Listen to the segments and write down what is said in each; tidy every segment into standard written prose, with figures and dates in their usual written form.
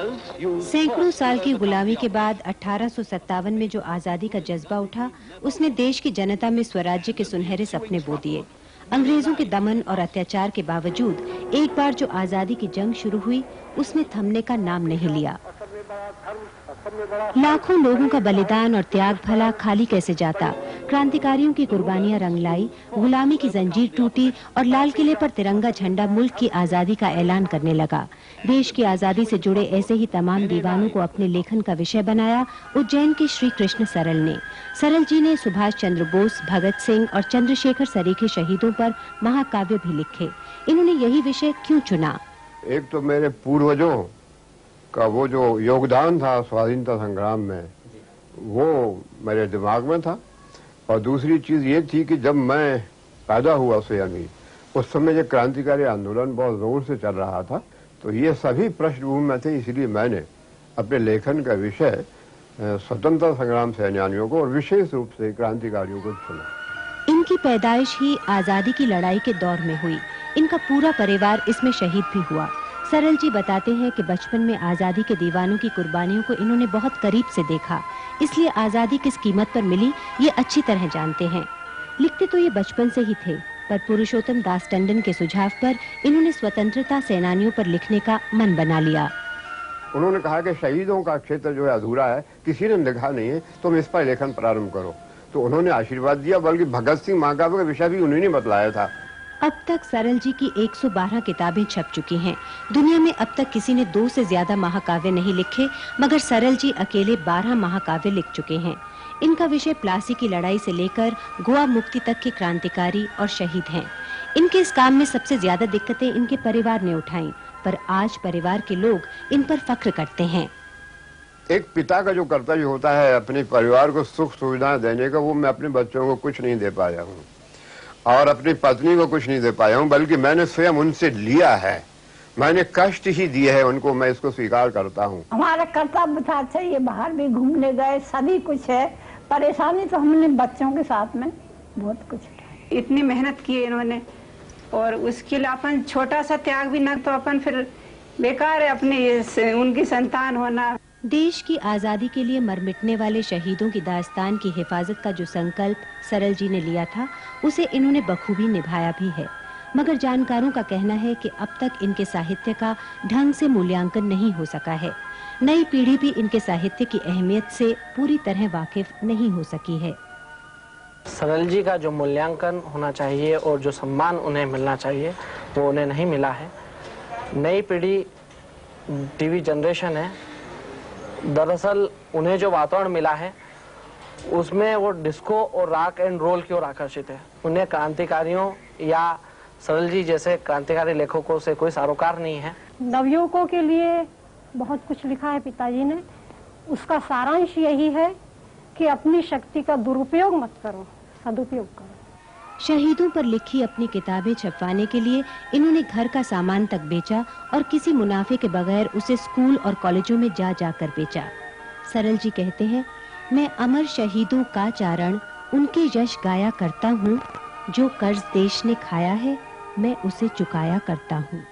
सैकड़ों साल की गुलामी के बाद 1857 में जो आजादी का जज्बा उठा, उसने देश की जनता में स्वराज्य के सुनहरे सपने बो दिए। अंग्रेजों के दमन और अत्याचार के बावजूद एक बार जो आजादी की जंग शुरू हुई, उसने थमने का नाम नहीं लिया। लाखों लोगों का बलिदान और त्याग भला खाली कैसे जाता। क्रांतिकारियों की कुर्बानियां रंग लाई, गुलामी की जंजीर टूटी और लाल किले पर तिरंगा झंडा मुल्क की आजादी का ऐलान करने लगा। देश की आजादी से जुड़े ऐसे ही तमाम दीवानों को अपने लेखन का विषय बनाया उज्जैन के श्री कृष्ण सरल ने। सरल जी ने सुभाष चंद्र बोस, भगत सिंह और चंद्रशेखर सरीखे शहीदों पर महाकाव्य भी लिखे। इन्होंने यही विषय क्यों चुना? एक तो मेरे पूर्वजों का वो जो योगदान था स्वाधीनता संग्राम में, वो मेरे दिमाग में था। और दूसरी चीज ये थी कि जब मैं पैदा हुआ यानी उस समय जो क्रांतिकारी आंदोलन बहुत जोर से चल रहा था, तो ये सभी पृष्ठभूमि में थे। इसलिए मैंने अपने लेखन का विषय स्वतंत्रता संग्राम सेनानियों को और विशेष रूप से क्रांतिकारियों को चुना। इनकी पैदाइश ही आजादी की लड़ाई के दौर में हुई। इनका पूरा परिवार इसमें शहीद भी हुआ। सरल जी बताते हैं कि बचपन में आजादी के दीवानों की कुर्बानियों को इन्होंने बहुत करीब से देखा, इसलिए आजादी किस कीमत पर मिली ये अच्छी तरह जानते हैं। लिखते तो ये बचपन से ही थे, पर पुरुषोत्तम दास टंडन के सुझाव पर इन्होंने स्वतंत्रता सेनानियों पर लिखने का मन बना लिया। उन्होंने कहा कि शहीदों का क्षेत्र जो है अधूरा है, किसी ने लिखा नहीं है, तुम इस पर लेखन प्रारंभ करो। तो उन्होंने आशीर्वाद दिया, बल्कि भगत सिंह महाकाव्य का विषय भी उन्होंने बतलाया था। अब तक सरल जी की 112 किताबें छप चुकी हैं। दुनिया में अब तक किसी ने 2 से ज्यादा महाकाव्य नहीं लिखे, मगर सरल जी अकेले 12 महाकाव्य लिख चुके हैं। इनका विषय प्लासी की लड़ाई से लेकर गोवा मुक्ति तक के क्रांतिकारी और शहीद हैं। इनके इस काम में सबसे ज्यादा दिक्कतें इनके परिवार ने उठाई, पर आज परिवार के लोग इन पर फख्र करते हैं। एक पिता का जो कर्तव्य होता है अपने परिवार को सुख सुविधाएं देने का, वो मैं अपने बच्चों को कुछ नहीं दे पाया हूँ और अपनी पत्नी को कुछ नहीं दे पाया हूँ, बल्कि मैंने स्वयं उनसे लिया है। मैंने कष्ट ही दिए है उनको, मैं इसको स्वीकार करता हूँ। हमारा कर्तव्य था। अच्छा, ये बाहर भी घूमने गए, सभी कुछ है। परेशानी तो हमने बच्चों के साथ में बहुत कुछ है। इतनी मेहनत की है इन्होंने, और उसके लिए अपन छोटा सा त्याग भी न, तो अपन फिर बेकार है अपनी उनकी संतान होना। देश की आजादी के लिए मर मिटने वाले शहीदों की दास्तान की हिफाजत का जो संकल्प सरल जी ने लिया था, उसे इन्होंने बखूबी निभाया भी है। मगर जानकारों का कहना है कि अब तक इनके साहित्य का ढंग से मूल्यांकन नहीं हो सका है। नई पीढ़ी भी इनके साहित्य की अहमियत से पूरी तरह वाकिफ नहीं हो सकी है। सरल जी का जो मूल्यांकन होना चाहिए और जो सम्मान उन्हें मिलना चाहिए, वो उन्हें नहीं मिला है। नई पीढ़ी टीवी जनरेशन है, दरअसल उन्हें जो वातावरण मिला है उसमें वो डिस्को और रॉक एंड रोल की ओर आकर्षित है। उन्हें क्रांतिकारियों या सरल जी जैसे क्रांतिकारी लेखकों से कोई सरोकार नहीं है। नवयुवकों के लिए बहुत कुछ लिखा है पिताजी ने। उसका सारांश यही है कि अपनी शक्ति का दुरुपयोग मत करो, सदुपयोग करो। शहीदों पर लिखी अपनी किताबें छपवाने के लिए इन्होंने घर का सामान तक बेचा और किसी मुनाफे के बगैर उसे स्कूल और कॉलेजों में जा जाकर बेचा। सरल जी कहते हैं, मैं अमर शहीदों का चारण उनके यश गाया करता हूँ, जो कर्ज देश ने खाया है मैं उसे चुकाया करता हूँ।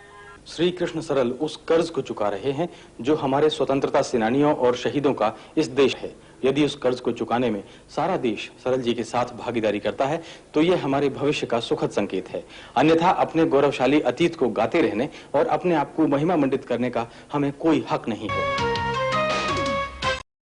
श्री कृष्ण सरल उस कर्ज को चुका रहे हैं जो हमारे स्वतंत्रता सेनानियों और शहीदों का इस देश है। यदि उस कर्ज को चुकाने में सारा देश सरल जी के साथ भागीदारी करता है तो ये हमारे भविष्य का सुखद संकेत है। अन्यथा अपने गौरवशाली अतीत को गाते रहने और अपने आप को महिमा मंडित करने का हमें कोई हक नहीं है।